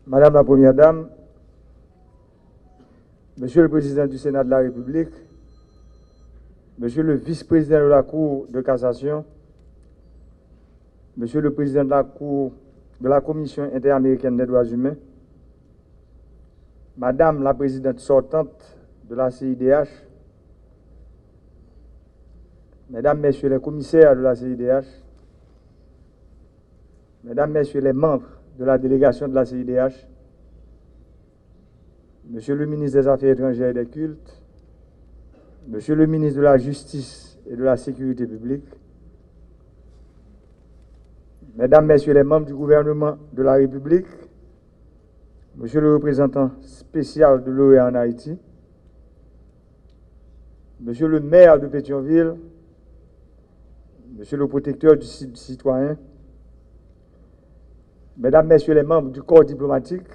Madame la Première Dame, Monsieur le Président du Sénat de la République, Monsieur le Vice-président de la Cour de cassation, Monsieur le Président de la Commission interaméricaine des droits humains, Madame la Présidente sortante de la CIDH, Mesdames, Messieurs les commissaires de la CIDH, Mesdames, Messieurs les membres de la délégation de la CIDH, Monsieur le ministre des Affaires étrangères et des cultes, Monsieur le ministre de la Justice et de la Sécurité publique, Mesdames, Messieurs les membres du gouvernement de la République, Monsieur le représentant spécial de l'OEA en Haïti, Monsieur le maire de Pétionville, Monsieur le protecteur du citoyen, Mesdames, Messieurs les membres du corps diplomatique,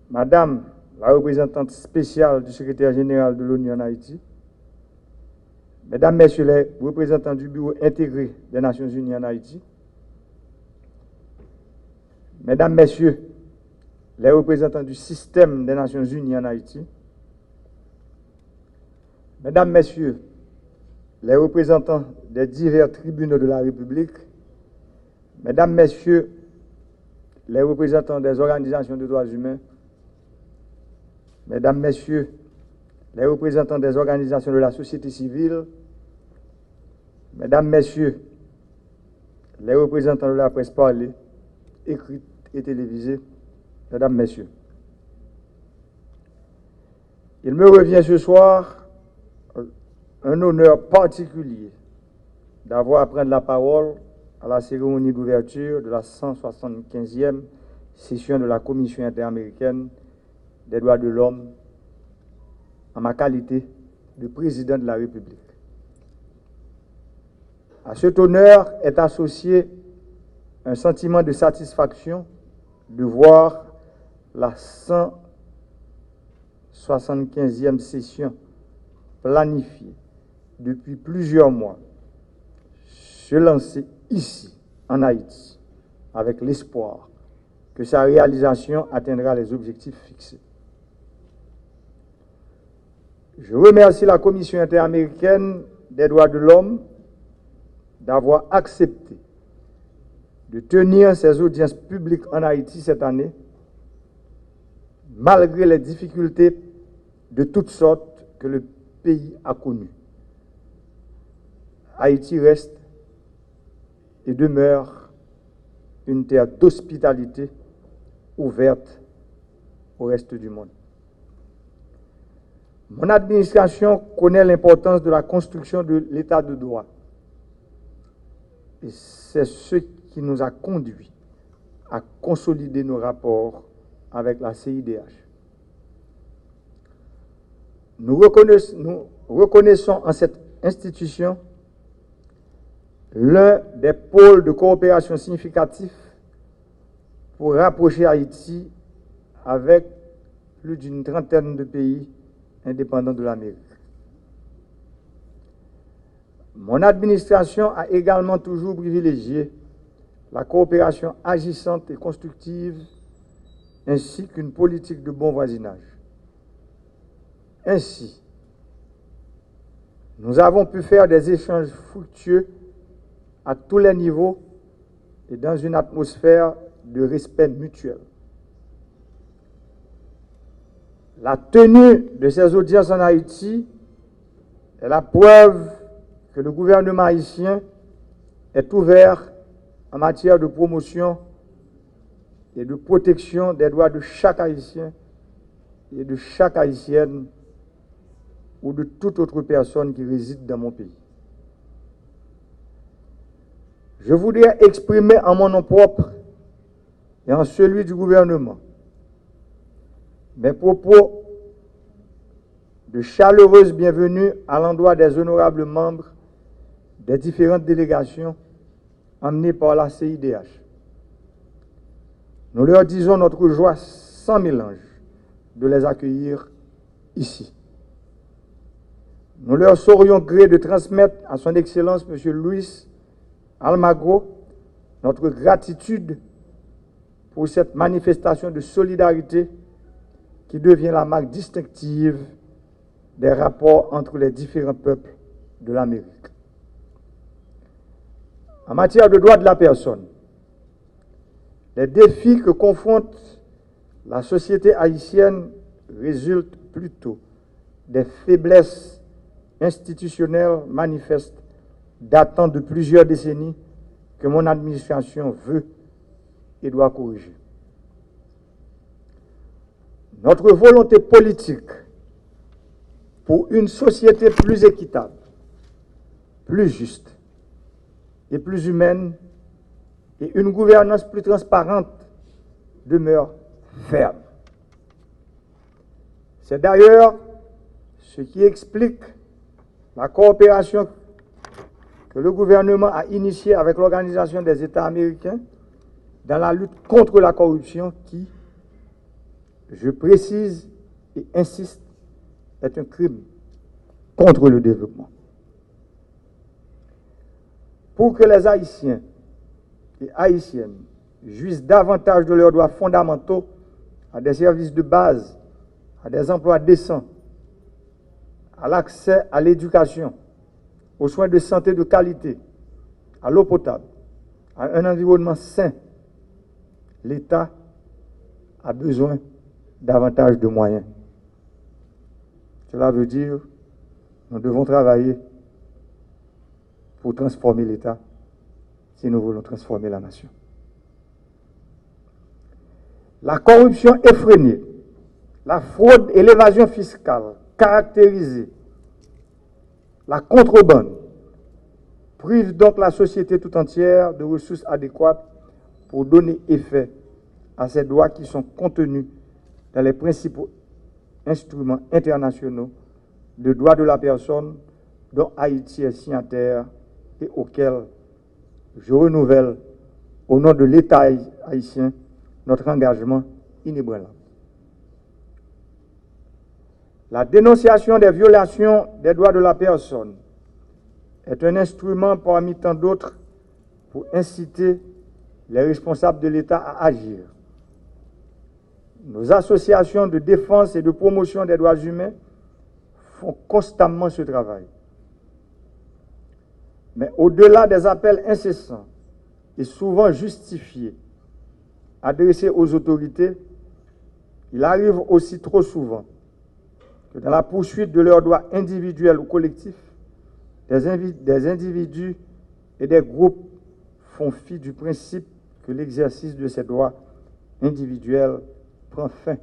Madame la représentante spéciale du secrétaire général de l'ONU en Haïti, Mesdames, Messieurs les représentants du bureau intégré des Nations Unies en Haïti, Mesdames, Messieurs les représentants du système des Nations Unies en Haïti, Mesdames, Messieurs les représentants des divers tribunaux de la République, Mesdames, Messieurs les représentants des organisations de droits humains, Mesdames, Messieurs les représentants des organisations de la société civile, Mesdames, Messieurs les représentants de la presse parlée, écrite et télévisée, Mesdames, Messieurs, il me revient ce soir un honneur particulier d'avoir à prendre la parole à la cérémonie d'ouverture de la 175e session de la Commission interaméricaine des droits de l'homme en ma qualité de président de la République. À cet honneur est associé un sentiment de satisfaction de voir la 175e session planifiée depuis plusieurs mois se lancer ici, en Haïti, avec l'espoir que sa réalisation atteindra les objectifs fixés. Je remercie la Commission interaméricaine des droits de l'homme d'avoir accepté de tenir ses audiences publiques en Haïti cette année, malgré les difficultés de toutes sortes que le pays a connues. Haïti reste et demeure une terre d'hospitalité ouverte au reste du monde. Mon administration connaît l'importance de la construction de l'état de droit. Et c'est ce qui nous a conduit à consolider nos rapports avec la CIDH. Nous reconnaissons en cette institution l'un des pôles de coopération significatifs pour rapprocher Haïti avec plus d'une trentaine de pays indépendants de l'Amérique. Mon administration a également toujours privilégié la coopération agissante et constructive ainsi qu'une politique de bon voisinage. Ainsi, nous avons pu faire des échanges fructueux à tous les niveaux et dans une atmosphère de respect mutuel. La tenue de ces audiences en Haïti est la preuve que le gouvernement haïtien est ouvert en matière de promotion et de protection des droits de chaque Haïtien et de chaque Haïtienne ou de toute autre personne qui réside dans mon pays. Je voudrais exprimer en mon nom propre et en celui du gouvernement mes propos de chaleureuse bienvenue à l'endroit des honorables membres des différentes délégations emmenées par la CIDH. Nous leur disons notre joie sans mélange de les accueillir ici. Nous leur saurions gré de transmettre à son Excellence M. Luis Almagro notre gratitude pour cette manifestation de solidarité qui devient la marque distinctive des rapports entre les différents peuples de l'Amérique. En matière de droits de la personne, les défis que confronte la société haïtienne résultent plutôt des faiblesses institutionnelles manifestes datant de plusieurs décennies que mon administration veut et doit corriger. Notre volonté politique pour une société plus équitable, plus juste et plus humaine et une gouvernance plus transparente demeure ferme. C'est d'ailleurs ce qui explique la coopération que le gouvernement a initiée avec l'Organisation des États américains dans la lutte contre la corruption qui, je précise et insiste, est un crime contre le développement. Pour que les Haïtiens et Haïtiennes jouissent davantage de leurs droits fondamentaux à des services de base, à des emplois décents, à l'accès à l'éducation, aux soins de santé de qualité, à l'eau potable, à un environnement sain, l'État a besoin davantage de moyens. Cela veut dire que nous devons travailler pour transformer l'État si nous voulons transformer la nation. La corruption effrénée, la fraude et l'évasion fiscale caractérisée, la contrebande privent donc la société tout entière de ressources adéquates pour donner effet à ces droits qui sont contenus dans les principaux instruments internationaux de droits de la personne dont Haïti est signataire et auxquels je renouvelle, au nom de l'État haïtien, notre engagement inébranlable. La dénonciation des violations des droits de la personne est un instrument parmi tant d'autres pour inciter les responsables de l'État à agir. Nos associations de défense et de promotion des droits humains font constamment ce travail. Mais au-delà des appels incessants et souvent justifiés adressés aux autorités, il arrive aussi trop souvent que dans la poursuite de leurs droits individuels ou collectifs, des individus et des groupes font fi du principe que l'exercice de ces droits individuels prend fin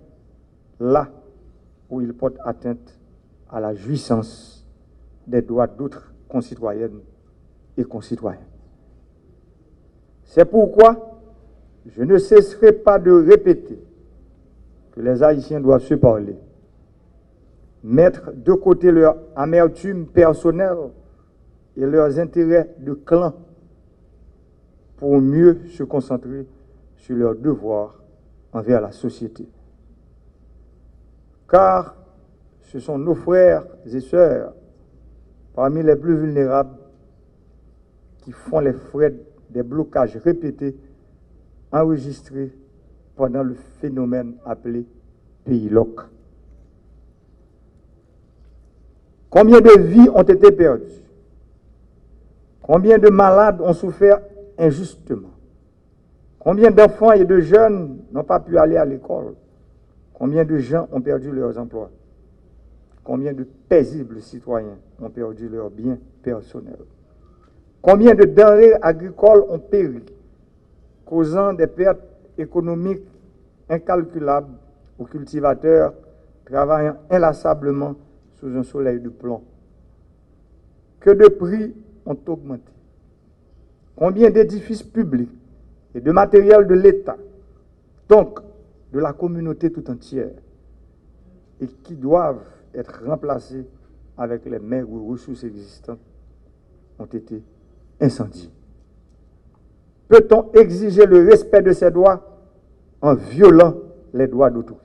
là où il porte atteinte à la jouissance des droits d'autres concitoyennes et concitoyens. C'est pourquoi je ne cesserai pas de répéter que les Haïtiens doivent se parler, mettre de côté leur amertume personnelle et leurs intérêts de clan pour mieux se concentrer sur leurs devoirs envers la société. Car ce sont nos frères et sœurs, parmi les plus vulnérables, qui font les frais des blocages répétés enregistrés pendant le phénomène appelé pays loc. Combien de vies ont été perdues? Combien de malades ont souffert injustement? Combien d'enfants et de jeunes n'ont pas pu aller à l'école? Combien de gens ont perdu leurs emplois? Combien de paisibles citoyens ont perdu leurs biens personnels? Combien de denrées agricoles ont péri, causant des pertes économiques incalculables aux cultivateurs travaillant inlassablement sous un soleil de plomb? Que de prix ont augmenté? Combien d'édifices publics et de matériel de l'État, donc de la communauté tout entière, et qui doivent être remplacés avec les maigres ressources existantes, ont été incendiés? Peut-on exiger le respect de ces droits en violant les droits d'autrui?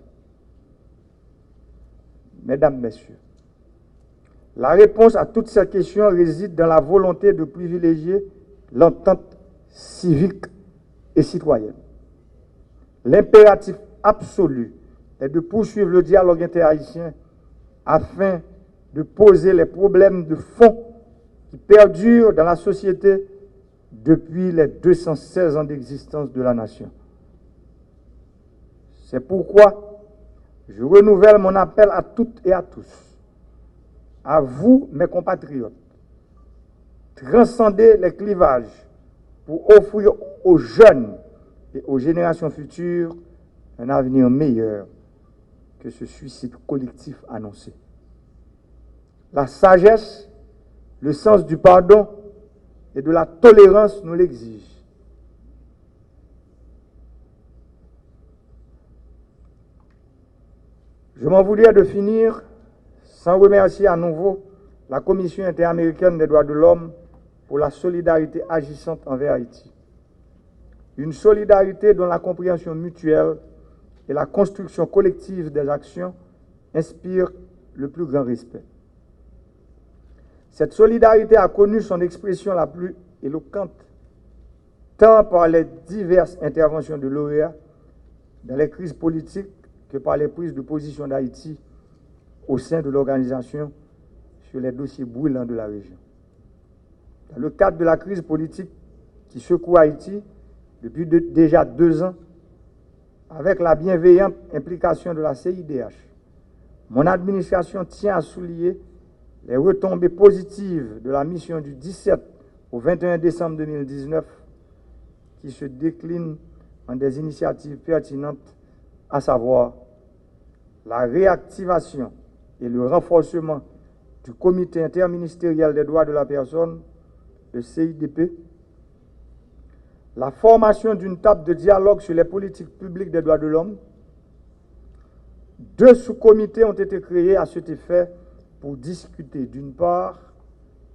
Mesdames, Messieurs, la réponse à toutes ces questions réside dans la volonté de privilégier l'entente civique et citoyenne, l'impératif absolu est de poursuivre le dialogue interhaïtien afin de poser les problèmes de fond qui perdurent dans la société depuis les 216 ans d'existence de la nation. C'est pourquoi je renouvelle mon appel à toutes et à tous, à vous, mes compatriotes, transcender les clivages pour offrir aux jeunes et aux générations futures un avenir meilleur que ce suicide collectif annoncé. La sagesse, le sens du pardon et de la tolérance nous l'exigent. Je m'en voudrais de finir sans remercier à nouveau la Commission interaméricaine des droits de l'homme pour la solidarité agissante envers Haïti. Une solidarité dont la compréhension mutuelle et la construction collective des actions inspirent le plus grand respect. Cette solidarité a connu son expression la plus éloquente, tant par les diverses interventions de l'OEA dans les crises politiques que par les prises de position d'Haïti au sein de l'organisation sur les dossiers brûlants de la région. Dans le cadre de la crise politique qui secoue Haïti depuis déjà 2 ans, avec la bienveillante implication de la CIDH, mon administration tient à souligner les retombées positives de la mission du 17 au 21 décembre 2019 qui se déclinent en des initiatives pertinentes, à savoir la réactivation et le renforcement du Comité interministériel des droits de la personne, le CIDP, la formation d'une table de dialogue sur les politiques publiques des droits de l'homme. 2 sous-comités ont été créés à cet effet pour discuter d'une part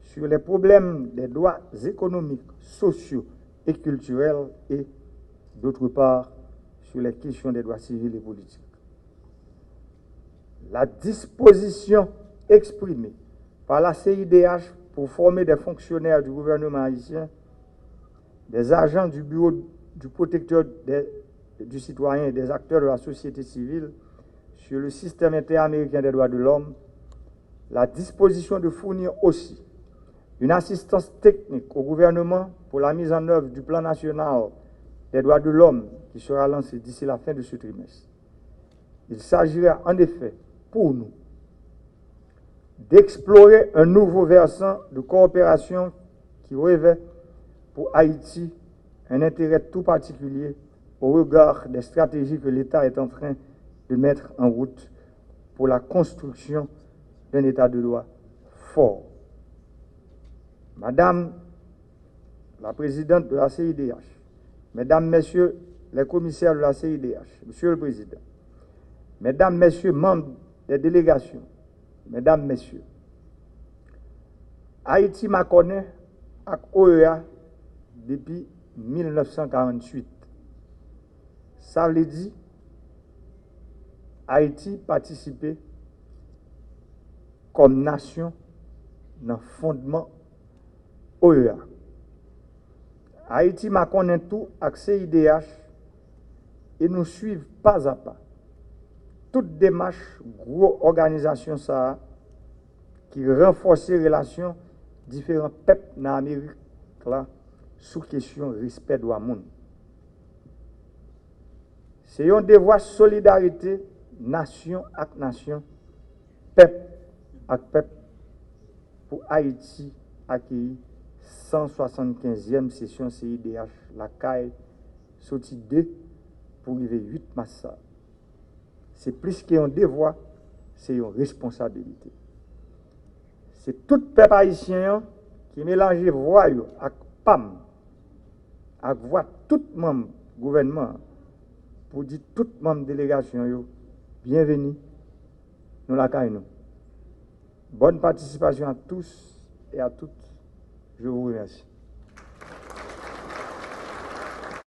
sur les problèmes des droits économiques, sociaux et culturels et d'autre part sur les questions des droits civils et politiques. La disposition exprimée par la CIDH pour former des fonctionnaires du gouvernement haïtien, des agents du bureau du protecteur du citoyen et des acteurs de la société civile sur le système interaméricain des droits de l'homme, la disposition de fournir aussi une assistance technique au gouvernement pour la mise en œuvre du plan national des droits de l'homme qui sera lancé d'ici la fin de ce trimestre. Il s'agira en effet pour nous d'explorer un nouveau versant de coopération qui revêt pour Haïti un intérêt tout particulier au regard des stratégies que l'État est en train de mettre en route pour la construction d'un État de droit fort. Madame la présidente de la CIDH, Mesdames, Messieurs les commissaires de la CIDH, Monsieur le Président, Mesdames, Messieurs membres des délégations, Mesdames, Messieurs, Haïti m'a connaît avec OEA depuis 1948. Ça veut dire Haïti participait comme nation dans le fondement OEA. Haïti m'a connaît tout avec CIDH et nous suivons pas à pas toute démarche gros organisation ça qui renforce les relations différents peuples dans l'Amérique là sous question respect droit monde. C'est un devoir solidarité nation avec nation, peuple avec peuple pour Haïti accueillir 175e session CIDH la CAI sorti 2 pour arriver 8 mars. C'est plus qu'un devoir, c'est une responsabilité. C'est tout peuple haïtien qui mélange voix avec PAM, avec voix tout membre gouvernement pour dire tout membre délégation bienvenue nous la CAI nous. Bonne participation à tous et à toutes. Je vous remercie.